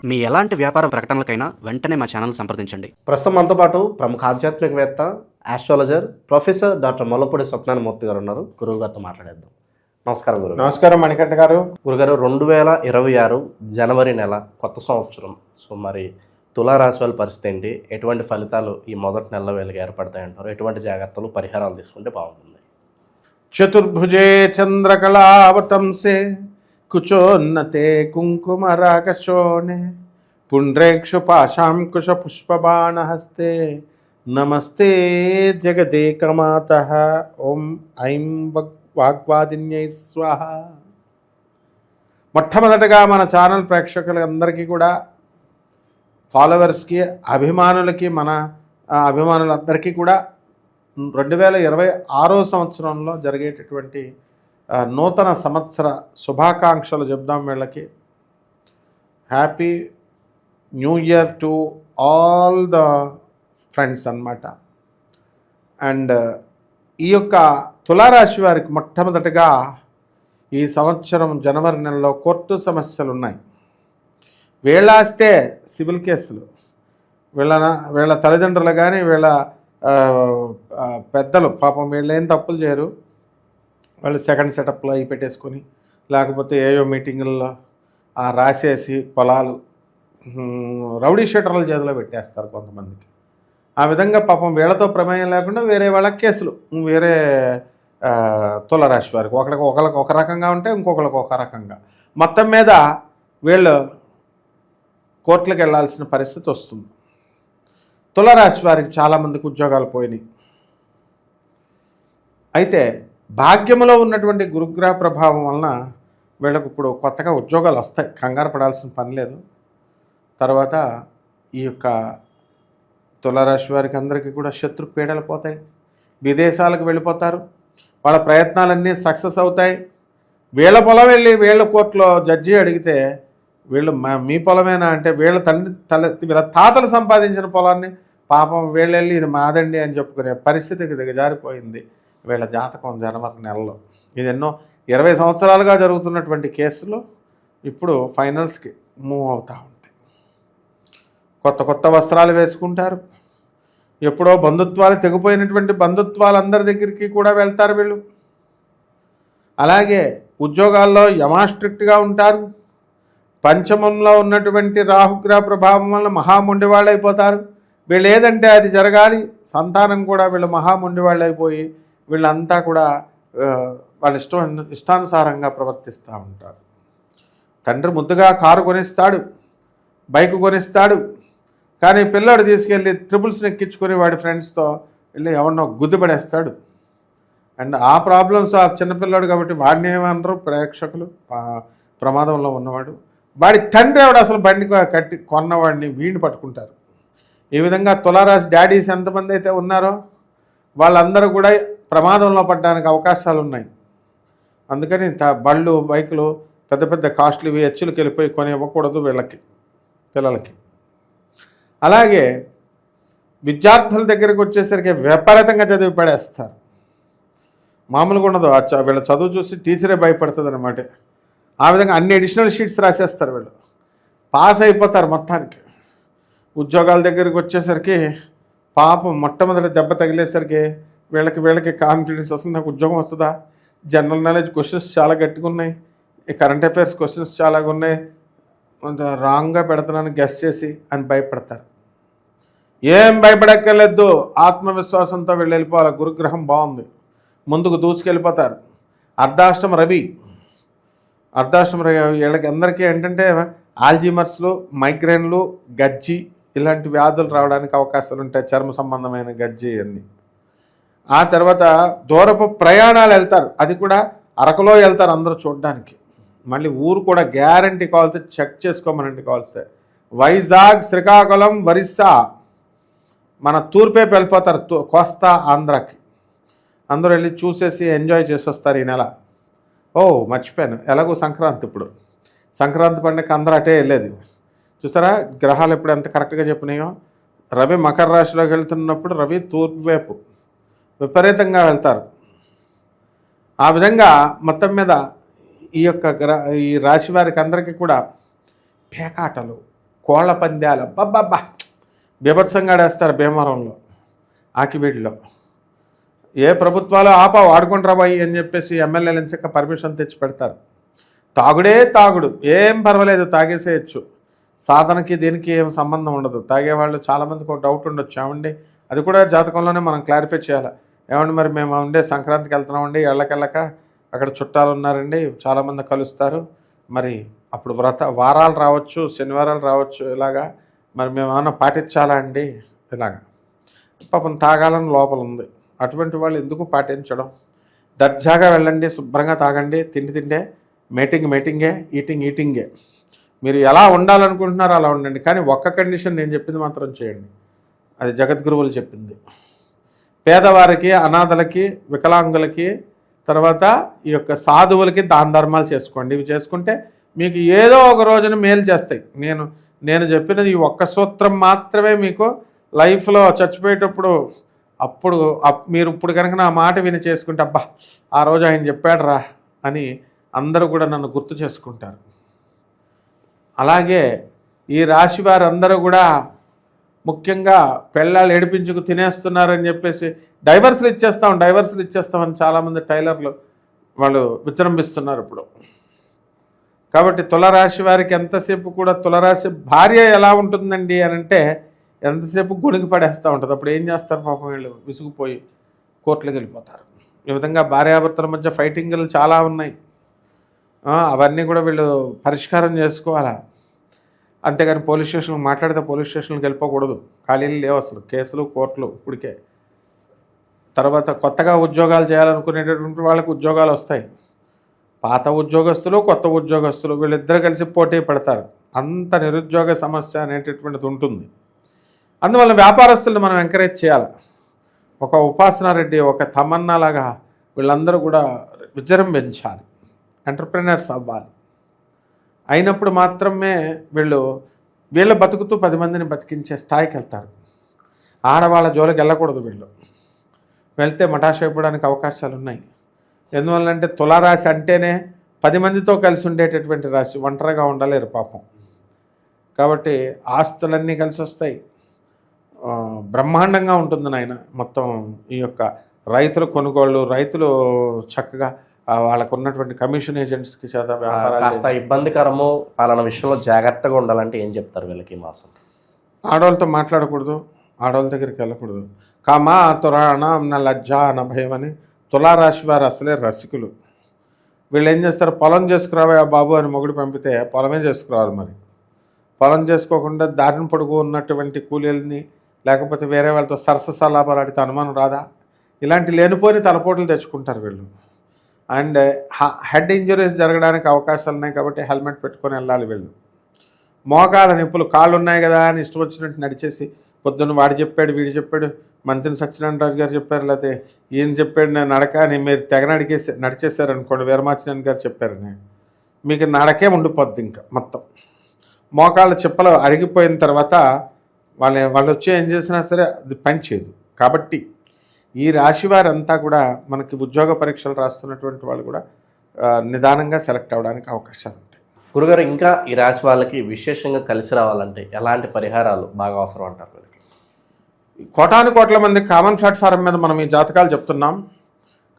మీ ఎలాంటి వ్యాపార ప్రకటనలకైనా వెంటనే మా ఛానల్ సంప్రదించండి. ప్రస్తుతం మనతో పాటు ప్రముఖ ఆధ్యాత్మికవేత్త, astrologer professor doctor Mollapudi Satyanarayana Murthy గారు ఉన్నారు. గురువు గారితో మాట్లాడేద్దాం. నమస్కారం గురువు. నమస్కారం మణికంఠ గారు. గురుగారు, 2026 జనవరి నెల కొత్త సంవత్సరం. సో మరి తులారాశి వాళ్ళ పరిస్థితి ఏంటి? ఎటువంటి ఫలితాలు ఈ మొదటి నెలలో వీళ్ళకి ఏర్పడతాయంటారు? ఎటువంటి జాగ్రత్తలు, పరిహారాలు తీసుకుంటే బాగుంటుంది? చతుర్భుజే చంద్రకళావతంసే కుచోన్నతే కుంకుమరాగశోణే పుండ్రేక్షు పాశాంకుశ పుష్పబాణహస్తే నమస్తే జగదేకమాతః. ఓం ఐం వాగ్వాదిన్యై స్వాహ. మొట్టమొదటగా మన ఛానల్ ప్రేక్షకులందరికీ కూడా, ఫాలోవర్స్కి, అభిమానులకి, మన అభిమానులందరికీ కూడా 2026 సంవత్సరంలో జరిగేటటువంటి నూతన సంవత్సర శుభాకాంక్షలు చెప్దాం వీళ్ళకి. Happy new year to all the friends అన్నమాట. అండ్ ఈ యొక్క తులారాశి వారికి మొట్టమొదటిగా ఈ సంవత్సరం జనవరి నెలలో కోర్టు సమస్యలు ఉన్నాయి. వీళ్ళాస్తే సివిల్ కేసులు, వీళ్ళ తల్లిదండ్రులు కానీ వీళ్ళ పెద్దలు పాపం వీళ్ళు ఏం తప్పులు చేయరు, వాళ్ళు సెకండ్ సెటప్లో అవి పెట్టేసుకొని, లేకపోతే ఏయో మీటింగుల్లో రాసేసి పొలాలు రౌడీ షీటర్ల చేతిలో పెట్టేస్తారు కొంతమందికి. ఆ విధంగా పాపం వీళ్ళతో ప్రమేయం లేకుండా వేరే వాళ్ళ కేసులు, వేరే తులారాశి వారికి ఒకరికి ఒక రకంగా ఉంటే ఇంకొకరికి ఒక రకంగా, మొత్తం మీద వీళ్ళు కోర్టులకు వెళ్ళాల్సిన పరిస్థితి వస్తుంది. తులారాశి వారికి చాలామందికి ఉద్యోగాలు పోయినాయి. అయితే భాగ్యములో ఉన్నటువంటి గురుగ్రహ ప్రభావం వలన వీళ్ళకు ఇప్పుడు కొత్తగా ఉద్యోగాలు వస్తాయి, కంగారు పడాల్సిన పని లేదు. తర్వాత ఈ యొక్క తులారాశి వారికి అందరికీ కూడా శత్రు పీడలు పోతాయి, విదేశాలకు వెళ్ళిపోతారు, వాళ్ళ ప్రయత్నాలన్నీ సక్సెస్ అవుతాయి. వీళ్ళ పొలం వెళ్ళి వీళ్ళ కోర్టులో జడ్జి అడిగితే వీళ్ళు మీ పొలమేనా అంటే వీళ్ళ వీళ్ళ తాతలు సంపాదించిన పొలాన్ని పాపం వీళ్ళు వెళ్ళి ఇది మాదండి అని చెప్పుకునే పరిస్థితికి దిగజారిపోయింది వీళ్ళ జాతకం జనవరి నెలలో. ఇది ఎన్నో 20 సంవత్సరాలుగా జరుగుతున్నటువంటి కేసులు ఇప్పుడు ఫైనల్స్కి మూవ్ అవుతూ ఉంటాయి. కొత్త కొత్త వస్త్రాలు వేసుకుంటారు, ఎప్పుడో బంధుత్వాలు తెగిపోయినటువంటి బంధుత్వాలు అందరి దగ్గరికి కూడా వెళ్తారు వీళ్ళు. అలాగే ఉద్యోగాల్లో యమాస్ట్రిక్ట్గా ఉంటారు. పంచమంలో ఉన్నటువంటి రాహుగ్రహ ప్రభావం వల్ల మహామొండివాళ్ళు అయిపోతారు. వీళ్ళు ఏదంటే అది జరగాలి. సంతానం కూడా వీళ్ళు మహామొండివాళ్ళు అయిపోయి వీళ్ళంతా కూడా వాళ్ళ ఇష్టానుసారంగా ప్రవర్తిస్తూ ఉంటారు. తండ్రి ముద్దుగా కారు కొనిస్తాడు, బైక్ కొనిస్తాడు, కానీ పిల్లాడు తీసుకెళ్ళి ట్రిపుల్స్ని ఎక్కించుకొని వాడి ఫ్రెండ్స్తో వెళ్ళి ఎవరినో గుద్దుపడేస్తాడు. అండ్ ఆ ప్రాబ్లమ్స్ ఆ చిన్నపిల్లాడు కాబట్టి వాడిని ఏమన్నారు ప్రేక్షకులు, ప్రమాదంలో ఉన్నవాడు, వాడి తండ్రి ఆవిడ అసలు బండి కట్టి కొన్నవాడిని వీడిని పట్టుకుంటారు. ఈ విధంగా తులారాశి డాడీస్ ఎంతమంది అయితే ఉన్నారో వాళ్ళందరూ కూడా ప్రమాదంలో పడడానికి అవకాశాలు ఉన్నాయి. అందుకని బళ్ళు, బైకులు పెద్ద పెద్ద కాస్ట్లీ హెచ్చులకు వెళ్ళిపోయి కొని ఇవ్వకూడదు వీళ్ళకి, పిల్లలకి. అలాగే విద్యార్థుల దగ్గరికి వచ్చేసరికి విపరీతంగా చదివి పడేస్తారు. మామూలుగా ఉండదు, వీళ్ళ చదువు చూసి టీచరే భయపడుతుంది అన్నమాట. ఆ విధంగా అన్ని అడిషనల్ షీట్స్ రాసేస్తారు వీళ్ళు, పాస్ అయిపోతారు మొత్తానికి. ఉద్యోగాల దగ్గరికి వచ్చేసరికి పాపం మొట్టమొదటి దెబ్బ తగిలేసరికి వీళ్ళకి కాన్ఫిడెన్స్ వస్తుంది, నాకు ఉద్యోగం వస్తుందా, జనరల్ నాలెడ్జ్ క్వశ్చన్స్ చాలా గట్టిగా ఉన్నాయి, కరెంట్ అఫైర్స్ క్వశ్చన్స్ చాలా ఉన్నాయి, రాంగ్గా పెడుతున్నాను గెస్ చేసి అని భయపడతారు. ఏం భయపడక్కర్లేదు, ఆత్మవిశ్వాసంతో వీళ్ళు వెళ్ళిపోవాలి. గురుగ్రహం బాగుంది, ముందుకు దూసుకెళ్ళిపోతారు. అర్ధాష్టమ రవి వీళ్ళకి అందరికీ ఏంటంటే ఆల్జీమర్స్లు, మైగ్రేన్లు, గజ్జి ఇలాంటి వ్యాధులు రావడానికి అవకాశాలు ఉంటాయి, చర్మ సంబంధమైన గజ్జి అన్నీ. ఆ తర్వాత దూరపు ప్రయాణాలు వెళ్తారు, అది కూడా అరకులో వెళ్తారు అందరూ చూడడానికి. మళ్ళీ ఊరు కూడా గ్యారంటీ కావాల్సి చెక్ చేసుకోమనండి కావాల్సి. వైజాగ్, శ్రీకాకుళం, ఒరిస్సా, మన తూర్పేపు వెళ్ళిపోతారు, కోస్తా, ఆంధ్రాకి. అందరూ వెళ్ళి చూసేసి ఎంజాయ్ చేసి వస్తారు ఈ నెల. ఓ మర్చిపోయాను, ఎలాగో సంక్రాంతి, ఇప్పుడు సంక్రాంతి పండుగకి అందరూ అటే వెళ్ళేది. చూసారా గ్రహాలు ఎప్పుడు ఎంత కరెక్ట్గా చెప్పినాయో. రవి మకర రాశిలోకి వెళ్తున్నప్పుడు రవి తూర్పు వైపు విపరీతంగా వెళ్తారు. ఆ విధంగా మొత్తం మీద ఈ రాశి వారికి అందరికీ కూడా పేకాటలు, కోళ్ల పందాలు అబ్బబ్బబ్బా బీభత్సంగా ఆడేస్తారు భీమవరంలో, ఆకివీడిలో. ఏ ప్రభుత్వాలు వాడుకుంటారా బాయి అని చెప్పేసి ఎమ్మెల్యేలు ఎంచక్క పర్మిషన్ తెచ్చి పెడతారు. తాగుడే తాగుడు, ఏం పర్వాలేదు తాగేసేయచ్చు, సాధనకి దీనికి ఏం సంబంధం ఉండదు. తాగేవాళ్ళు చాలామందికి ఒక డౌట్ ఉండొచ్చు, ఏమండి అది కూడా జాతకంలోనే మనం క్లారిఫై చేయాలి. ఏమండి మరి మేము ఉండే సంక్రాంతికి వెళ్తున్నామండి, ఎళ్ళకెళ్ళక అక్కడ చుట్టాలు ఉన్నారండి, చాలామంది కలుస్తారు, మరి అప్పుడు వారాలు రావచ్చు, శనివారాలు రావచ్చు, ఇలాగా మరి మేము ఏమన్నా పాటించాలా అండి? ఇలాగా పాపం తాగాలని లోపల ఉంది, అటువంటి వాళ్ళు ఎందుకు పాటించడం? దర్జాగా వెళ్ళండి, శుభ్రంగా తాగండి, తిండే మీటింగే, ఈటింగే. మీరు ఎలా ఉండాలనుకుంటున్నారో అలా ఉండండి, కానీ ఒక్క కండిషన్ నేను చెప్పింది మాత్రం చేయండి, అది జగద్గురువులు చెప్పింది. పేదవారికి, అనాథలకి, వికలాంగులకి, తర్వాత ఈ యొక్క సాధువులకి దాన ధర్మాలు చేసుకోండి. ఇవి చేసుకుంటే మీకు ఏదో ఒక రోజున మేలు చేస్తాయి. నేను చెప్పినది ఈ ఒక్క సూత్రం మాత్రమే మీకు లైఫ్లో చచ్చిపోయేటప్పుడు మీరు ఇప్పుడు కనుక నా మాట విని చేసుకుంటే, అబ్బా ఆ రోజు ఆయన చెప్పాడు రా అని అందరూ కూడా నన్ను గుర్తు చేసుకుంటారు. అలాగే ఈ రాశి వారందరూ కూడా ముఖ్యంగా పెళ్ళాలు ఏడిపించుకు తినేస్తున్నారని చెప్పేసి డైవర్సులు ఇచ్చేస్తామని చాలామంది టైలర్లు వాళ్ళు విజృంభిస్తున్నారు ఇప్పుడు. కాబట్టి తులరాశి వారికి ఎంతసేపు కూడా, తులరాశి భార్య ఎలా ఉంటుందండి అని అంటే ఎంతసేపు గొణిగి పడేస్తూ ఉంటుంది. అప్పుడు ఏం చేస్తారు పాపం, వీళ్ళు విసుగుపోయి కోర్టులకు వెళ్ళిపోతారు. ఈ విధంగా భార్యాభర్తల మధ్య ఫైటింగ్లు చాలా ఉన్నాయి, అవన్నీ కూడా వీళ్ళు పరిష్కారం చేసుకోవాలా. అంతేగాని పోలీస్ స్టేషన్కి మాట్లాడితే పోలీస్ స్టేషన్కి వెళ్ళిపోకూడదు, ఖాళీలు లేవు అసలు, కేసులు కోర్టులు ఇప్పటికే. తర్వాత కొత్తగా ఉద్యోగాలు చేయాలనుకునేటటువంటి వాళ్ళకి ఉద్యోగాలు వస్తాయి. పాత ఉద్యోగస్తులు, కొత్త ఉద్యోగస్తులు వీళ్ళిద్దరు కలిసి పోటీ పడతారు. అంత నిరుద్యోగ సమస్య అనేటటువంటిది ఉంటుంది. అందువల్ల వ్యాపారస్తులను మనం ఎంకరేజ్ చేయాలి. ఒక ఉపాసనారెడ్డి, ఒక తమన్నా లాగా వీళ్ళందరూ కూడా విజృంభించాలి, ఎంటర్ప్రెనర్స్ అవ్వాలి. అయినప్పుడు మాత్రమే వీళ్ళ బతుకుతూ 10 మందిని బతికించే స్థాయికి వెళ్తారు. ఆడవాళ్ళ జోలికి వెళ్ళకూడదు, వెళ్తే మటాష్ అయిపోవడానికి అవకాశాలు ఉన్నాయి. ఎందువల్లంటే తులారాశి అంటేనే 10 మందితో కలిసి ఉండేటటువంటి రాశి, ఒంటరిగా ఉండలేరు పాపం. కాబట్టి ఆస్తులన్నీ కలిసి వస్తాయి, బ్రహ్మాండంగా ఉంటుంది నాయన. మొత్తం ఈ యొక్క రైతుల కొనుగోళ్ళు, రైతులు చక్కగా వాళ్ళకు ఉన్నటువంటి కమిషన్ ఏజెంట్స్కి చేత వ్యాపారాలు. కాస్త ఇబ్బందికరము పాలన విషయంలో జాగ్రత్తగా ఉండాలంటే ఏం చెప్తారు వీళ్ళకి ఈ మాసం? ఆడవాళ్ళతో మాట్లాడకూడదు, ఆడవాళ్ళ దగ్గరికి వెళ్ళకూడదు. కామా తురాణ నా లజ్జ నా భయం అని తులారాశి వారు అసలే రసికులు. వీళ్ళు ఏం చేస్తారు, పొలం చేసుకురావా బాబు అని మొగుడు పంపితే పొలమే చేసుకురావాలి. మరి పొలం చేసుకోకుండా దారిని పొడుగు ఉన్నటువంటి కూలీలని లేకపోతే వేరే వాళ్ళతో సరసలాభాలు ఆడితే అనుమానం రాదా? ఇలాంటి లేనిపోని తలపోట్లు తెచ్చుకుంటారు వీళ్ళు. అండ్ హెడ్ ఇంజరీస్ జరగడానికి అవకాశాలు ఉన్నాయి కాబట్టి హెల్మెట్ పెట్టుకొని వెళ్ళాలి వీళ్ళు. మోకాళ్ళ నొప్పులు, కాళ్ళు ఉన్నాయి కదా అని ఇష్టం వచ్చినట్టు నడిచేసి పొద్దున్న వాడు చెప్పాడు, వీడు చెప్పాడు, మంత్రి సత్యనారాయణ రాజు గారు చెప్పారు, లేకపోతే ఈయన చెప్పాడు నేను నడక అని మీరు తెగ నడిచేశారు అనుకోండి, వీరమాచినేని గారు చెప్పారని, మీకు నడకే ఉండిపోద్ది. ఇంకా మొత్తం మోకాళ్ళ చిప్పలు అరిగిపోయిన తర్వాత వాళ్ళు వచ్చి ఏం చేసినా సరే అది పనిచేయదు. కాబట్టి ఈ రాశి వారంతా కూడా మనకి ఉద్యోగ పరీక్షలు రాస్తున్నటువంటి వాళ్ళు కూడా నిదానంగా సెలెక్ట్ అవ్వడానికి అవకాశాలు ఉంటాయి. గురుగారు, ఇంకా ఈ రాశి వాళ్ళకి విశేషంగా కలిసి రావాలంటే ఎలాంటి పరిహారాలు బాగా అవసరం అంటారు? కోటాను మంది కామన్ ప్లాట్ఫారం మీద మనం ఈ జాతకాలు చెప్తున్నాం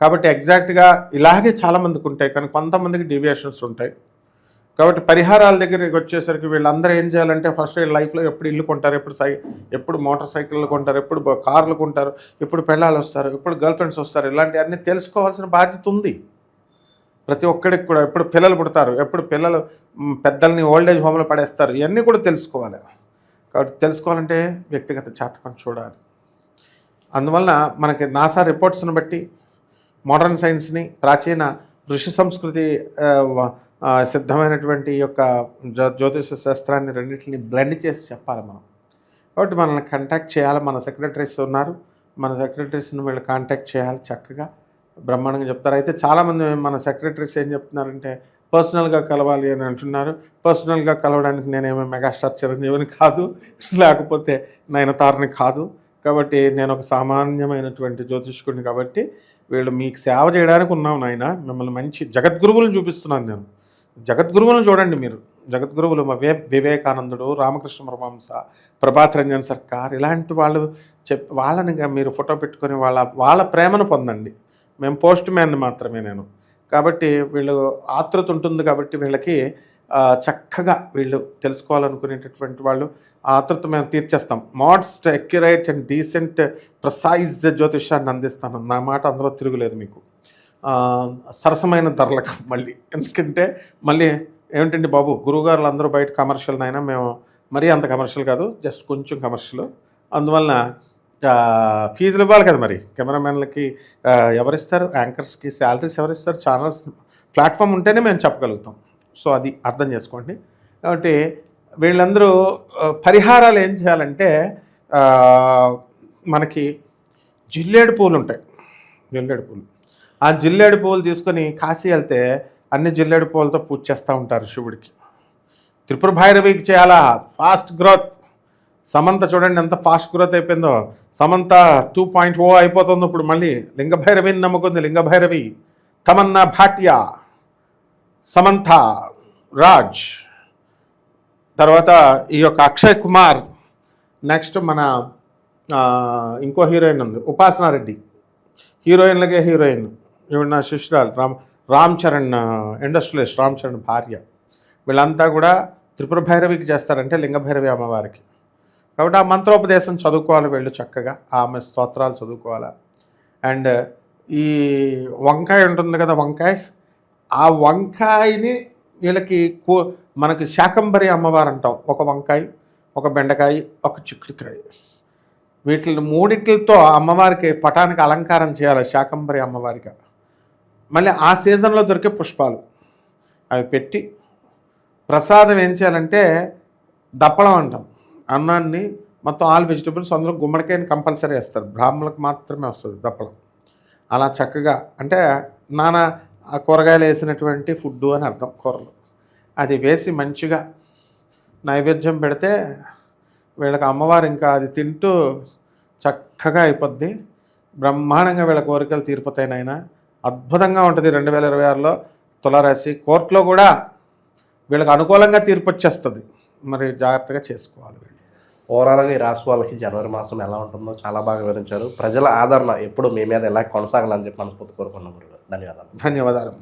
కాబట్టి ఎగ్జాక్ట్గా ఇలాగే చాలామందికి ఉంటాయి, కానీ కొంతమందికి డీవియేషన్స్ ఉంటాయి. కాబట్టి పరిహారాల దగ్గరికి వచ్చేసరికి వీళ్ళందరూ ఏం చేయాలంటే ఫస్ట్ లైఫ్లో ఎప్పుడు ఇల్లు కొంటారు, ఎప్పుడు మోటార్ సైకిళ్ళు కొంటారు, ఎప్పుడు కార్లు కొంటారు, ఎప్పుడు పెళ్ళాలు వస్తారు, ఎప్పుడు గర్ల్ ఫ్రెండ్స్ వస్తారు, ఇలాంటివన్నీ తెలుసుకోవాల్సిన బాధ్యత ఉంది ప్రతి ఒక్కడికి కూడా. ఎప్పుడు పిల్లలు పుడతారు, ఎప్పుడు పిల్లలు పెద్దల్ని ఓల్డేజ్ హోమ్లో పడేస్తారు, ఇవన్నీ కూడా తెలుసుకోవాలి. కాబట్టి తెలుసుకోవాలంటే వ్యక్తిగత జాతకం చూడాలి. అందువలన మనకి నాసా రిపోర్ట్స్ని బట్టి మోడర్న్ సైన్స్ని, ప్రాచీన ఋషి సంస్కృతి సిద్ధమైనటువంటి యొక్క జ్యోతిష శాస్త్రాన్ని రెండింటిని బ్లెండ్ చేసి చెప్పాలి మనం. కాబట్టి మనల్ని కాంటాక్ట్ చేయాలి, మన సెక్రటరీస్ ఉన్నారు, మన సెక్రటరీస్ని వీళ్ళు కాంటాక్ట్ చేయాలి, చక్కగా బ్రహ్మాండంగా చెప్తారు. అయితే చాలామంది మన సెక్రటరీస్ ఏం చెప్తున్నారంటే పర్సనల్గా కలవాలి అని అంటున్నారు. పర్సనల్గా కలవడానికి నేనేమో మెగాస్టార్ చిరంజీవిని కాదు, లేకపోతే నయనతారని కాదు. కాబట్టి నేను ఒక సామాన్యమైనటువంటి జ్యోతిష్కుడిని. కాబట్టి వీళ్ళు మీకు సేవ చేయడానికి ఉన్నాం నాయన, మిమ్మల్ని మంచి జగద్గురువులను చూపిస్తున్నాను నేను. జగద్గురువులను చూడండి మీరు. జగద్గురువులు వివేకానందుడు, రామకృష్ణ పరమహంస, ప్రభాత్ రంజన్ సర్కార్ ఇలాంటి వాళ్ళు వాళ్ళని మీరు ఫోటో పెట్టుకొని వాళ్ళ ప్రేమను పొందండి. మేము పోస్ట్ మ్యాన్ మాత్రమే నేను. కాబట్టి వీళ్ళు ఆతృత ఉంటుంది కాబట్టి వీళ్ళకి చక్కగా వీళ్ళు తెలుసుకోవాలనుకునేటటువంటి వాళ్ళు ఆతృత మేము తీర్చేస్తాం. Most accurate and decent precise జ్యోతిషాన్ని అందిస్తాను. నా మాట అందులో తిరుగులేదు మీకు. సరసమైన ధరలకు మళ్ళీ, ఎందుకంటే మళ్ళీ ఏమిటండి బాబు గురువుగారులు అందరూ బయట కమర్షియల్ అయినా మేము మరీ అంత కమర్షియల్ కాదు, జస్ట్ కొంచెం కమర్షియల్. అందువలన ఫీజులు ఇవ్వాలి కదా, మరి కెమెరామెన్లకి ఎవరిస్తారు, యాంకర్స్కి శాలరీస్ ఎవరిస్తారు, ఛానల్స్ ప్లాట్ఫామ్ ఉంటేనే మేము చెప్పగలుగుతాం. సో అది అర్థం చేసుకోండి. కాబట్టి వీళ్ళందరూ పరిహారాలు ఏం చేయాలంటే మనకి జిల్లేడు పూలు ఉంటాయి, జిల్లేడు పూలు. ఆ జిల్లేడు పూలు తీసుకొని కాశీ వెళ్తే అన్ని జిల్లేడు పూలతో పూజ చేస్తూ ఉంటారు శివుడికి. త్రిపుర భైరవికి చేయాలా, ఫాస్ట్ గ్రోత్. సమంత చూడండి ఎంత ఫాస్ట్ గ్రోత్ అయిపోయిందో. సమంత 2.0 అయిపోతుంది ఇప్పుడు. మళ్ళీ లింగభైరవిని నమ్ముకుంది. లింగభైరవి, తమన్నా భాటియా, సమంత, రాజ్, తర్వాత ఈ యొక్క అక్షయ్ కుమార్, నెక్స్ట్ మన ఇంకో హీరోయిన్ ఉంది ఉపాసనారెడ్డి. హీరోయిన్లకే హీరోయిన్. ఈవిడ నా శిష్యురాలు రామ్ చరణ్, ఇండస్ట్రియలిస్ట్ రామ్ చరణ్ భార్య. వీళ్ళంతా కూడా త్రిపుర భైరవికి చేస్తారంటే లింగభైరవి అమ్మవారికి. కాబట్టి ఆ మంత్రోపదేశం చదువుకోవాలి వీళ్ళు చక్కగా, ఆమె స్తోత్రాలు చదువుకోవాలి. అండ్ ఈ వంకాయ ఉంటుంది కదా, వంకాయ, ఆ వంకాయని వీళ్ళకి మనకి శాకంబరి అమ్మవారు అంటాం. ఒక వంకాయ, ఒక బెండకాయ, ఒక చిక్కుడుకాయ, వీటి మూడిట్లతో అమ్మవారికి పటానికి అలంకారం చేయాలి శాకంబరి అమ్మవారికి. మళ్ళీ ఆ సీజన్లో దొరికే పుష్పాలు అవి పెట్టి ప్రసాదం ఏం చేయాలంటే దప్పడం అంటాం. అన్నాన్ని మొత్తం ఆల్ వెజిటబుల్స్ అందులో గుమ్మడికాయని కంపల్సరీ వేస్తారు, బ్రాహ్మణులకు మాత్రమే వస్తుంది దప్పడం. అలా చక్కగా అంటే నానా కూరగాయలు వేసినటువంటి ఫుడ్డు అని అర్థం, కూరలు. అది వేసి మంచిగా నైవేద్యం పెడితే వీళ్ళకి అమ్మవారు ఇంకా అది తింటూ చక్కగా అయిపోద్ది. బ్రహ్మాండంగా వీళ్ళ కోరికలు తీరిపోతాయి నాయన. అద్భుతంగా ఉంటుంది 2026లో తులారాశి. కోర్టులో కూడా వీళ్ళకి అనుకూలంగా తీర్పు వచ్చేస్తుంది. మరి జాగ్రత్తగా చేసుకోవాలి వీళ్ళు. ఓవరాల్గా ఈ రాశి వాళ్ళకి జనవరి మాసం ఎలా ఉంటుందో చాలా బాగా వివరించారు. ప్రజల ఆదరణ ఎప్పుడు మీ మీద ఎలా కొనసాగాలని చెప్పి మనస్ఫూర్తి కోరుకున్నాం. ధన్యవాదాలు. ధన్యవాదాలు.